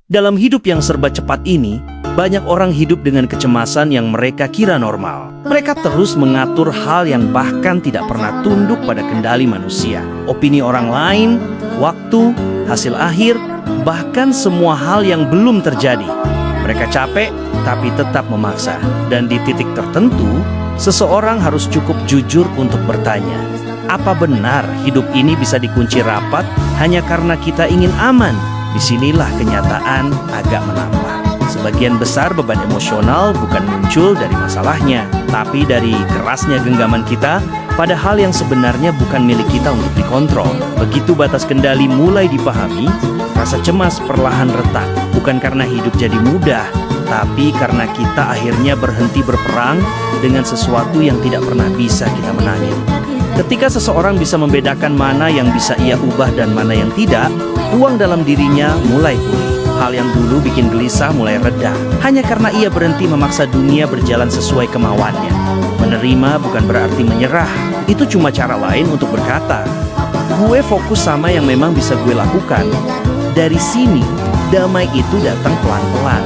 Dalam hidup yang serba cepat ini, banyak orang hidup dengan kecemasan yang mereka kira normal. Mereka terus mengatur hal yang bahkan tidak pernah tunduk pada kendali manusia. Opini orang lain, waktu, hasil akhir, bahkan semua hal yang belum terjadi. Mereka capek, tapi tetap memaksa. Dan di titik tertentu, seseorang harus cukup jujur untuk bertanya, apa benar hidup ini bisa dikunci rapat hanya karena kita ingin aman? Disinilah kenyataan agak menampar. Sebagian besar beban emosional bukan muncul dari masalahnya, tapi dari kerasnya genggaman kita pada hal yang sebenarnya bukan milik kita untuk dikontrol. Begitu batas kendali mulai dipahami, rasa cemas perlahan retak. Bukan karena hidup jadi mudah, tapi karena kita akhirnya berhenti berperang dengan sesuatu yang tidak pernah bisa kita menangin. Ketika seseorang bisa membedakan mana yang bisa ia ubah dan mana yang tidak, ruang dalam dirinya mulai pulih. Hal yang dulu bikin gelisah mulai reda, hanya karena ia berhenti memaksa dunia berjalan sesuai kemauannya. Menerima bukan berarti menyerah, itu cuma cara lain untuk berkata, gue fokus sama yang memang bisa gue lakukan. Dari sini, damai itu datang pelan-pelan.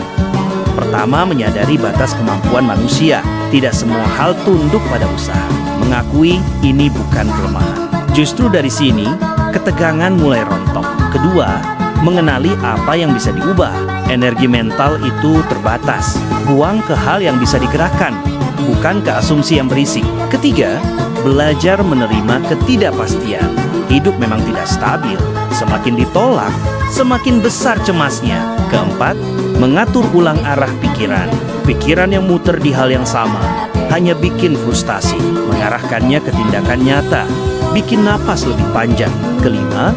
Pertama, menyadari batas kemampuan manusia. Tidak semua hal tunduk pada usaha. Mengakui ini bukan kelemahan. Justru dari sini, ketegangan mulai rontok. Kedua, mengenali apa yang bisa diubah. Energi mental itu terbatas. Buang ke hal yang bisa digerakkan, bukan ke asumsi yang berisik. Ketiga, belajar menerima ketidakpastian. Hidup memang tidak stabil. Semakin ditolak, semakin besar cemasnya. Keempat, mengatur ulang arah pikiran. Pikiran yang muter di hal yang sama hanya bikin frustasi. Mengarahkannya ke tindakan nyata, bikin napas lebih panjang. Kelima,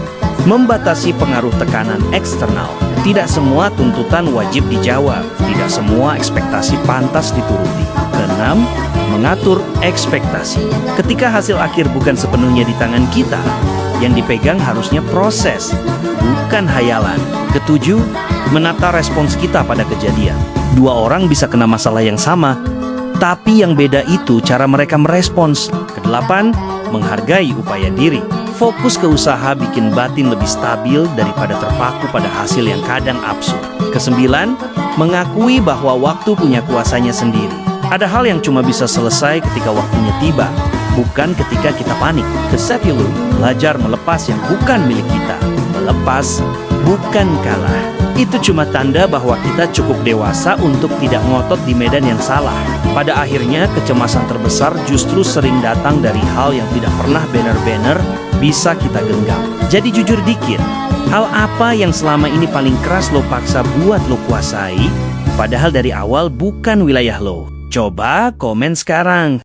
membatasi pengaruh tekanan eksternal. Tidak semua tuntutan wajib dijawab. Tidak semua ekspektasi pantas dituruti. Keenam, mengatur ekspektasi. Ketika hasil akhir bukan sepenuhnya di tangan kita, yang dipegang harusnya proses, bukan hayalan. Ketujuh, menata respons kita pada kejadian. Dua orang bisa kena masalah yang sama, tapi yang beda itu cara mereka merespons. Kedelapan, menghargai upaya diri. Fokus ke usaha bikin batin lebih stabil daripada terpaku pada hasil yang kadang absurd. Kesembilan, mengakui bahwa waktu punya kuasanya sendiri. Ada hal yang cuma bisa selesai ketika waktunya tiba, bukan ketika kita panik. Kesepuluh, belajar melepas yang bukan milik kita. Melepas, bukan kalah. Itu cuma tanda bahwa kita cukup dewasa untuk tidak ngotot di medan yang salah. Pada akhirnya, kecemasan terbesar justru sering datang dari hal yang tidak pernah benar-benar bisa kita genggam. Jadi jujur dikit, hal apa yang selama ini paling keras lo paksa buat lo kuasai, padahal dari awal bukan wilayah lo? Coba komen sekarang.